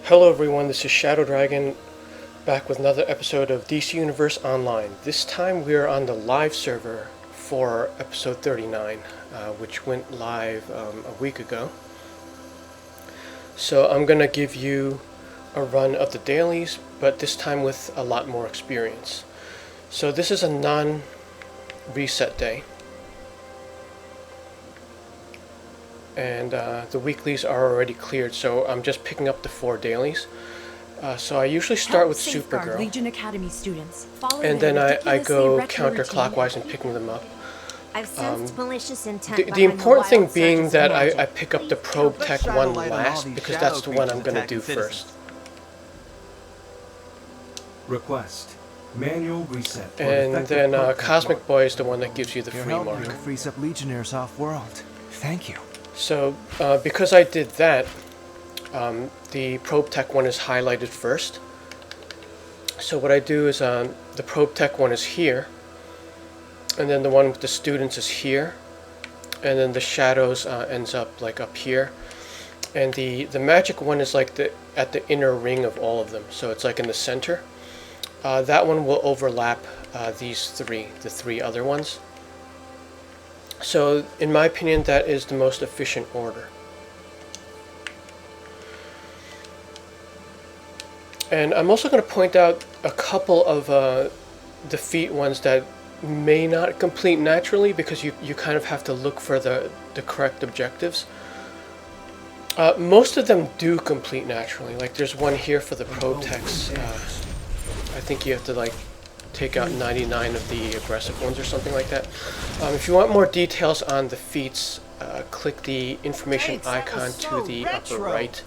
Hello everyone, this is Shadow Dragon, back with another episode of DC Universe Online. This time we are on the live server for episode 39, which went live a week ago. So I'm going to give you a run of the dailies, but this time with a lot more experience. So this is a non-reset day. And the weeklies are already cleared, so I'm just picking up the 4 dailies. So I usually start with Supergirl, Legion Academy students. and then I go counterclockwise in picking them up. I've sensed malicious intent The important thing being that I pick up the Probe Tech one last, because that's the one I'm going to do first. Request manual reset. And then Cosmic Boy is the one that gives you the free mark. Frees up Legionnaires off-world. Thank you. So, because I did that, the Probe Tech one is highlighted first. So what I do is, the Probe Tech one is here, and then the one with the students is here, and then the shadows ends up like up here, and the magic one is like at the inner ring of all of them, so it's like in the center. That one will overlap the 3 other ones. So, in my opinion, that is the most efficient order. And I'm also going to point out a couple of defeat ones that may not complete naturally, because you kind of have to look for the correct objectives. Most of them do complete naturally. Like there's one here for the Probe Techs. I think you have to like take out 99 of the aggressive ones or something like that. If you want more details on the feats, click the information icon to the upper right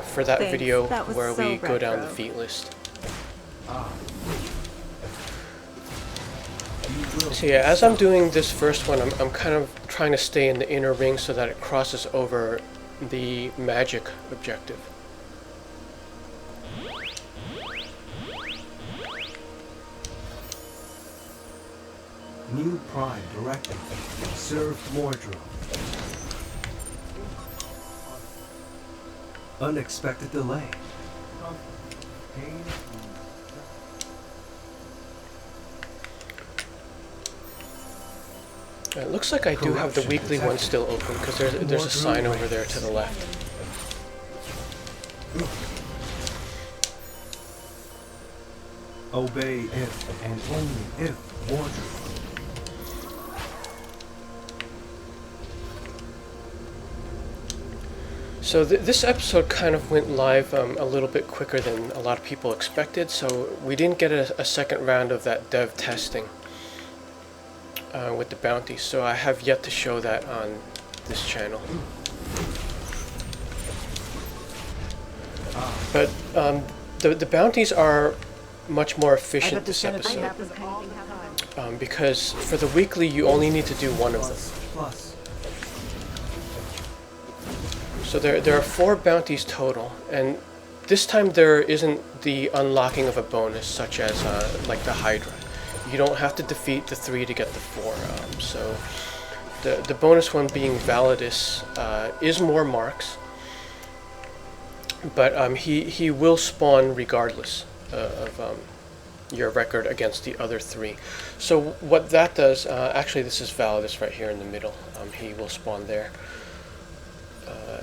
for that video where we go down the feat list. So yeah, as I'm doing this first one, I'm kind of trying to stay in the inner ring so that it crosses over the magic objective. New Prime Directive. Served wardrobe. Unexpected delay. It looks like I do have the weekly one still open, because there's a sign over there to the left. Obey if and only if wardrobe. So this episode kind of went live a little bit quicker than a lot of people expected, so we didn't get a second round of that dev testing with the bounties, so I have yet to show that on this channel. But the bounties are much more efficient this episode, because for the weekly you only need to do one of them. So there are 4 bounties total, and this time there isn't the unlocking of a bonus such as like the Hydra. You don't have to defeat the 3 to get the 4. So the bonus one being Validus is more marks, but he will spawn regardless of your record against the other 3. So what that does, actually this is Validus right here in the middle. He will spawn there.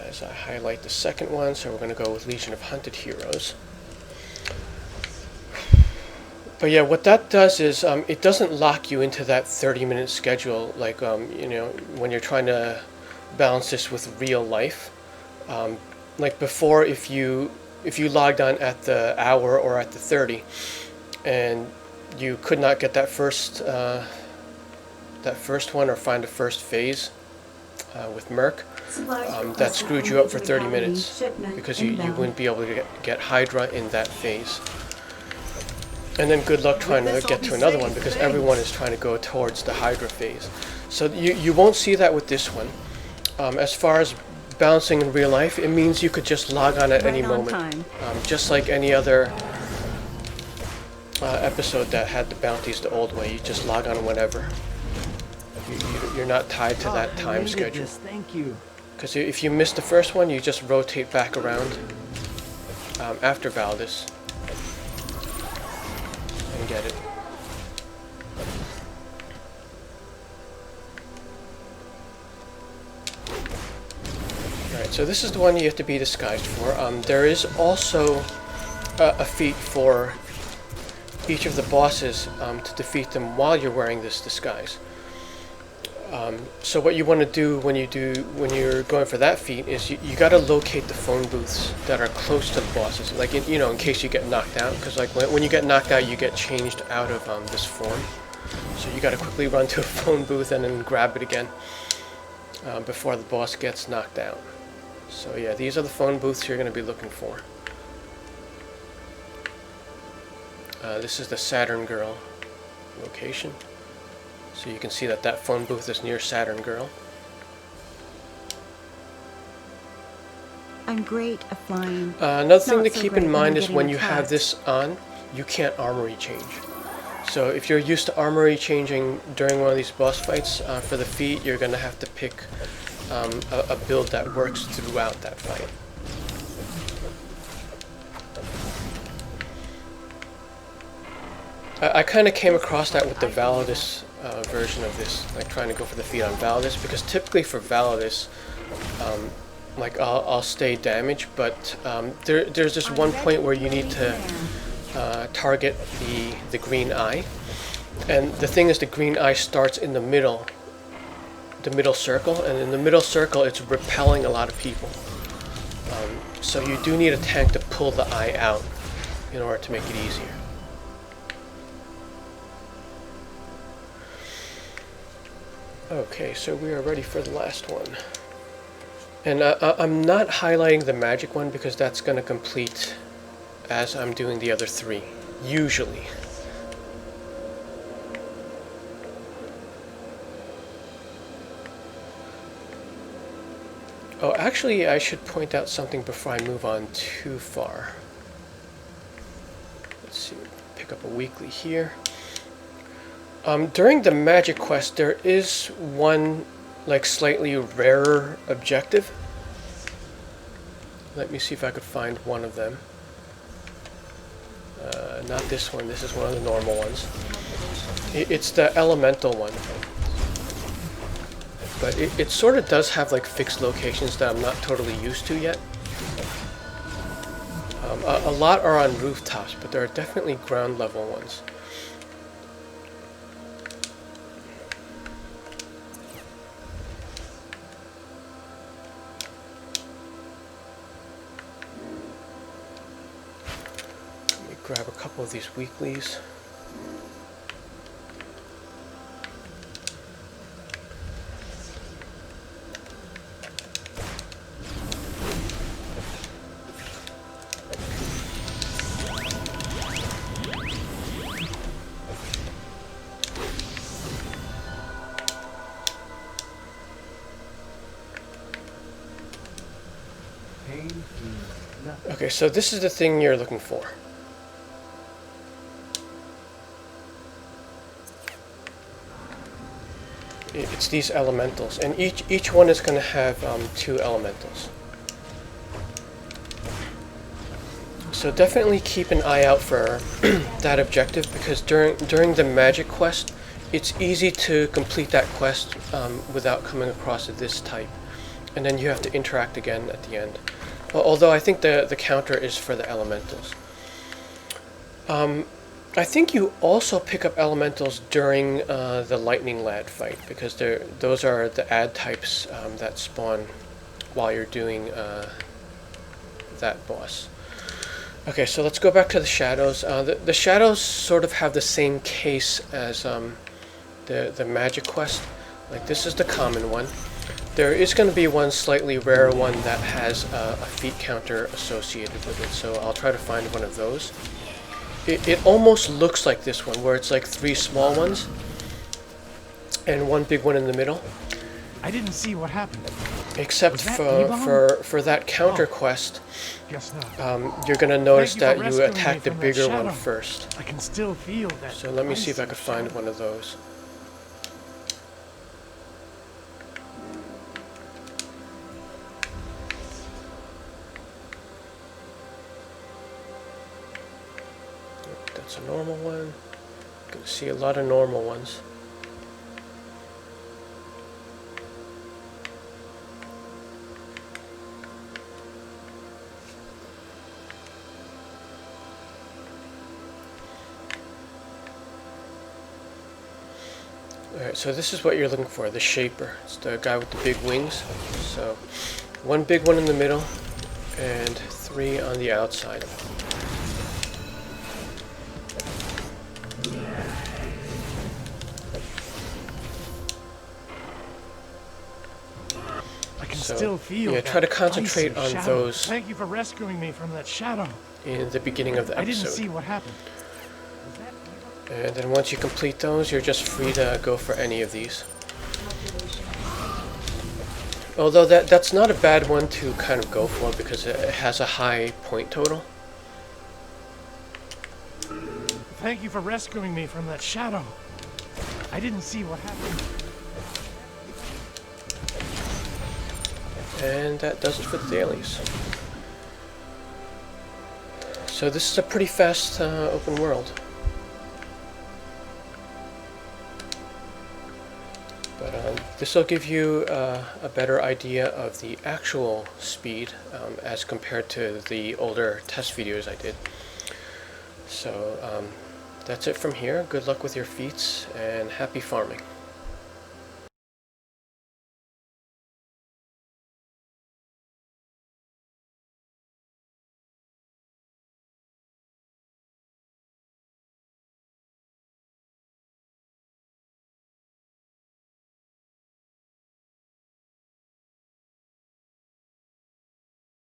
As I highlight the second one, so we're going to go with Legion of Hunted Heroes. But yeah, what that does is it doesn't lock you into that 30-minute schedule like you know, when you're trying to balance this with real life. Like before, if you logged on at the hour or at the 30 and you could not get that first one or find the first phase with Merc, that screwed you up for 30 minutes because you wouldn't be able to get Hydra in that phase. And then good luck trying to get to another one, because everyone is trying to go towards the Hydra phase. So you won't see that with this one. As far as balancing in real life, it means you could just log on at any moment. Just like any other episode that had the bounties the old way. You just log on whenever. You're not tied to that time schedule. Thank you. Because if you miss the first one, you just rotate back around. after Valdis and get it. Alright, so this is the one you have to be disguised for. There is also a feat for each of the bosses to defeat them while you're wearing this disguise. So what you want to do when you're going for that feat is you got to locate the phone booths that are close to the bosses, like in case you get knocked out, because like when you get knocked out, you get changed out of this form. So you got to quickly run to a phone booth and then grab it again before the boss gets knocked out. So yeah, these are the phone booths you're going to be looking for. This is the Saturn Girl location. So you can see that phone booth is near Saturn Girl. I'm great at flying. Another thing to Not so keep great in when I'm mind is getting when you have attacked. this on, you can't armory change. So if you're used to armory changing during one of these boss fights, for the feat, you're going to have to pick a build that works throughout that fight. I kind of came across that with the Validus version of this, like trying to go for the feat on Validus, because typically for Validus, like I'll stay damaged, but there's this one point where you need to target the green eye, and the thing is the green eye starts in the middle circle, and in the middle circle it's repelling a lot of people. So you do need a tank to pull the eye out in order to make it easier. Okay, so we are ready for the last one. And I'm not highlighting the magic one because that's going to complete as I'm doing the other three, usually. Oh, actually, I should point out something before I move on too far. Let's see, pick up a weekly here. During the magic quest, there is one like slightly rarer objective. Let me see if I could find one of them. Not this one, this is one of the normal ones. It's the elemental one. But it sort of does have like fixed locations that I'm not totally used to yet. A lot are on rooftops, but there are definitely ground level ones. Grab a couple of these weeklies. Okay, so this is the thing you're looking for. It's these elementals, and each one is going to have 2 elementals. So definitely keep an eye out for that objective, because during the magic quest, it's easy to complete that quest without coming across this type, and then you have to interact again at the end. Although I think the counter is for the elementals. I think you also pick up elementals during the lightning lad fight, because those are the add types that spawn while you're doing that boss. Okay, so let's go back to the shadows. The shadows sort of have the same case as the magic quest. Like, this is the common one. There is going to be one slightly rarer one that has a feat counter associated with it, so I'll try to find one of those. It almost looks like this one, where it's like 3 small ones and 1 big one in the middle. I didn't see what happened. Except Was that for that counter quest, Guess not. you're gonna notice Thank you that for you rescuing me attack the from that bigger one shadow. first. I can still feel that. So let me see if I icy could find shadow. one of those. That's a normal one. Gonna see a lot of normal ones. Alright, so this is what you're looking for, the shaper. It's the guy with the big wings. So, one big one in the middle, and 3 on the outside. I can still feel. Yeah, try to concentrate on shadow. those. Thank you for rescuing me from that shadow. In the beginning of the episode. I didn't see what happened. And then once you complete those, you're just free to go for any of these. Although that's not a bad one to kind of go for because it has a high point total. Thank you for rescuing me from that shadow. I didn't see what happened. And that does it for the dailies. So this is a pretty fast open world. But this will give you a better idea of the actual speed as compared to the older test videos I did. So that's it from here. Good luck with your feats and happy farming.